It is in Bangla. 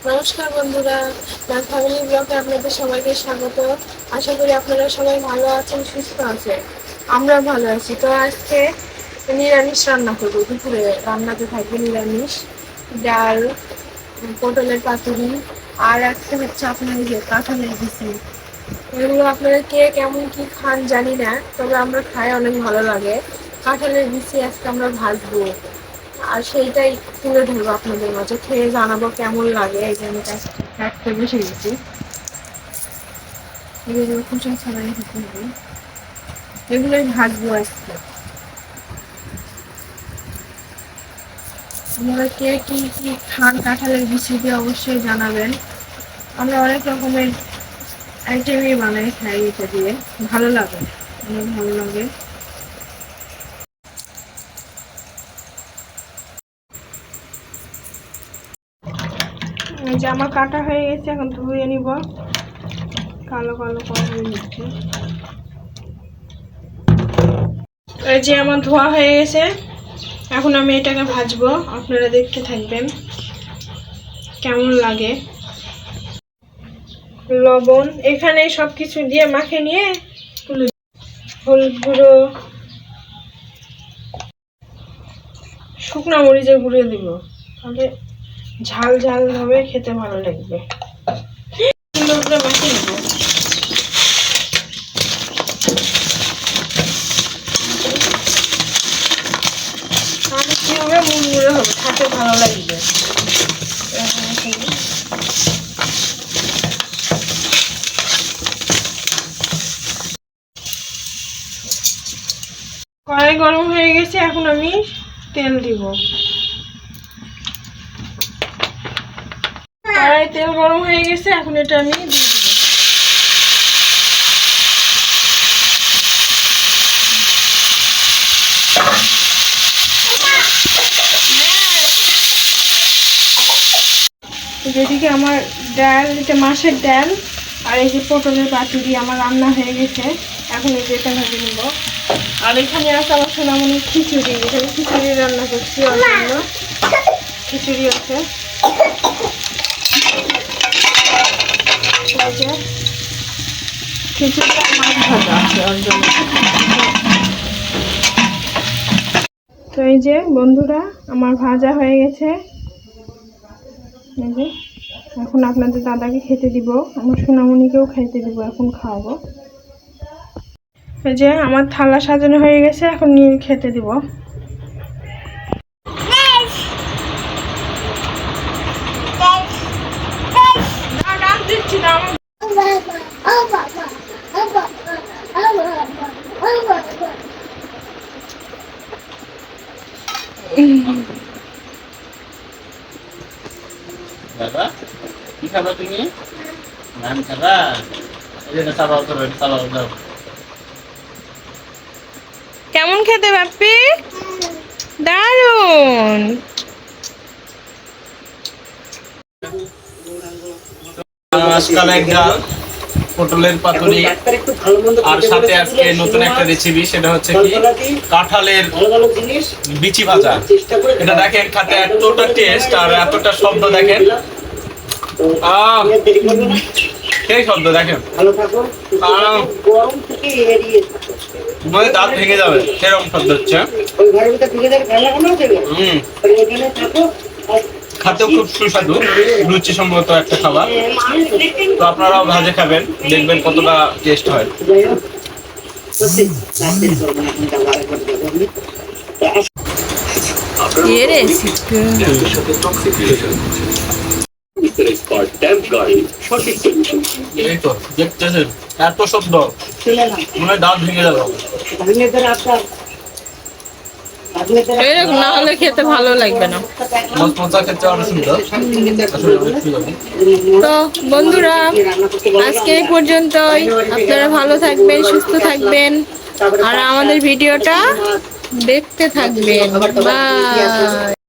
নমস্কার বন্ধুরা, আমার ফ্যামিলি ব্লগে আপনাদের সবাইকে স্বাগত। আশা করি আপনারা সবাই ভালো আছেন, সুস্থ আছেন। আমরা ভালো আছি। তো আজকে নিরামিষ রান্না করবো। দুপুরে রান্নাতে থাকবে নিরামিষ, ডাল, পটলের পাতুরি, আর আজকে হচ্ছে আপনার যে কাঁঠালের বিচি। এগুলো আপনারা কে কেমন কি খান জানি না, তবে আমরা খাই, অনেক ভালো লাগে। কাঁঠালের বিচি আজকে আমরা ভাজবো, আর সেইটাই তুলে ধরবো আপনাদের মাঝে, খেয়ে জানাবো কেমন লাগে। এই যে আমি কাটতে বসে গেছি, এগুলো কুচা ছাড়াই খেতে হবে, এগুলোই ভাজবো আজকে। আপনারা কে কি কি খান কাঁঠালের বিচি দিয়ে অবশ্যই জানাবেন। আমরা অনেক রকমের আইটেমই বানাই, খাই এটা দিয়ে, ভালো লাগে, অনেক ভালো লাগে। এই যে আমার কাটা হয়ে গেছে, এখন ধুয়ে নিব। কালো কালো করে নিচ্ছে। এই যে আমার ধোয়া হয়ে গেছে, এখন আমি এটাকে ভাজবো, আপনারা দেখতে থাকবেন কেমন লাগে। লবণ এখানে সবকিছু দিয়ে মাখে নিয়ে, হলুদ গুঁড়ো, শুকনো মরিচের গুঁড়ো দিব, তাহলে ঝাল ঝাল হবে, খেতে ভালো লাগবে। মাখিয়ে নেব। তাহলে কি হবে, মুড়মুড়ে হবে, খেতে ভালো লাগবে। কড়াই গরম হয়ে গেছে, এখন আমি তেল দিব। কড়াই তেল গরম হয়ে গেছে, এখন এটা আমি দিয়ে দিব। যেদিকে আমার ডাল, এটা মাছের ডাল, আর এই যে পটলের পাতুরি আমার রান্না হয়ে গেছে, এখন এই যে এটা ভেজে নেব। আর এখানে আছে আমার সোনামণি খিচুড়ি, এখানে খিচুড়ি রান্না করছি, ওর জন্য খিচুড়ি আছে। খিচুড়িটা মাছ ভাজা আছে ওর জন্য। তো এই যে বন্ধুরা, আমার ভাজা হয়ে গেছে। এই যে এখন আপনাদের দাদাকে খেতে দিব, আমার সোনামণিকেও খাইতে দিব, এখন খাওয়াবো। এই যে আমার থালা সাজানো হয়ে গেছে, এখন নিয়ে খেতে দিব। বাবা কি খাবা তুমি? নান খাবা? এই যে সাবাও করো, সাবাও দাও। কেমন খেতে বাপ্পি? দারুন। আজকাল এক ডাল, পটলের পাতুরি, আর সাথে আজকে নতুন একটা রেসিপি, সেটা হচ্ছে কি কাঁঠালের বিচি ভাজা। এটা দেখেন, খাতে এতটা টেস্ট আর এতটা শব্দ, দেখেন সেই শব্দ, দেখেন দাঁত ভেঙে যাবে সেরকম শব্দ হচ্ছে। খাতেও খুব সুস্বাদু, রুচিসম্মত একটা খাবার। তো আপনারাও ভাজে খাবেন, দেখবেন কতটা টেস্ট হয়। এই তো দেখতেছেন এত শব্দ, মনে হয় দাঁত ভেঙে যাবে। এরকম না হলে খেতে ভালো লাগবে না। তো বন্ধুরা, আজকে এই পর্যন্তই। আপনারা ভালো থাকবেন, সুস্থ থাকবেন, আর আমাদের ভিডিওটা দেখতে থাকবেন। বাই।